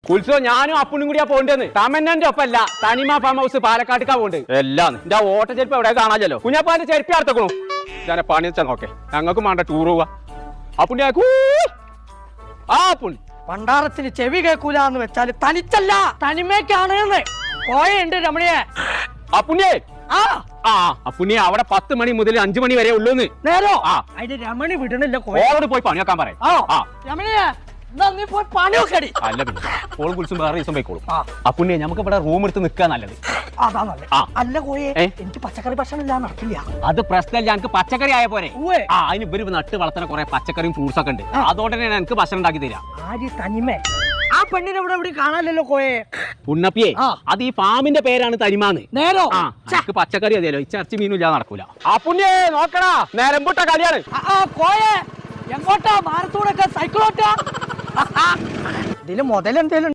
ഉത്സവം ഞാനും അപ്പുണ്ണും കൂടിയാ പോകേണ്ടത് തമന്നന്റെ ഒപ്പല്ല തനിമ ഫാം ഹൗസ് പാലക്കാട്ടിക്കാ പോകേണ്ടത് എല്ലാം എന്റെ ഓട്ട ചെരുപ്പ് എവിടെ കാണാമല്ലോ കുഞ്ഞപ്പാന്റെ ചെരുപ്പി അടുത്തേക്കണു ഞാൻ പണി വെച്ചാൽ നോക്കെ ഞങ്ങൾക്കും വേണ്ട ടൂർ പോവാ അപ്പുണ്ണി ആ അപ്പുണ്ണി പണ്ടാറത്തിന് ചെവി കേൾക്കൂലെന്ന് വെച്ചാല് തനിച്ചല്ല തനിമയ്ക്കാണ് കോയുണ്ട് രമണിയെ അപ്പുണ്ണിയെ ആ അപ്പുണ്ണി അവിടെ 10 മണി മുതൽ 5 മണി വരെ ഉള്ളൂന്ന് നേരോ അതിന്റെ രമണി വിടണില്ല ഓളോട് പോയി പണിയൊക്കാൻ പറയാം രമണിയെ നീ പോയി പണിയൊക്കെ അല്ല പിന്നെ ഓളും കുളിച്ചും വേറെ ദിവസം പോയിക്കോളും അപ്പുണ്ണിയെ നമുക്ക് ഇവിടെ റൂം എടുത്ത് നിൽക്കാൻ നല്ലത് അതാ നല്ലത് അല്ല കോയെ എനിക്ക് പച്ചക്കറി ഭക്ഷണം ഇല്ലാതെ നടക്കില്ല അത് പ്രശ്നമല്ല എനിക്ക് പച്ചക്കറി ആയ പോലെ അതിന് ഇവര് നട്ട് വളർത്തുന്ന കുറെ പച്ചക്കറിയും ഫ്രൂട്ട്സ് ഒക്കെ ഉണ്ട് അതുകൊണ്ട് തന്നെ എനിക്ക് ഭക്ഷണം ഉണ്ടാക്കി തരാം ആര് തനിമേ ആ പെണ്ണിനെ ഇവിടെ എവിടെ കാണാനല്ലോ കോയെ പുണ്ണപ്പിയെ അത് ഈ ഫാമിന്റെ പേരാണ് തനിമാന്ന് നേരോ എനിക്ക് പച്ചക്കറി അതിയല്ലോ ഇറച്ചി മീനും ഇല്ലാതെ നടക്കൂല ആ പുണ്യേ നോക്കടാ നേരം പൊട്ട കളിയാണ് കോയെ എങ്ങോട്ടാ ഭാരത്തൂടൊക്കെ സൈക്കിളോട്ടാ ഇതില് മുതലെന്തേലും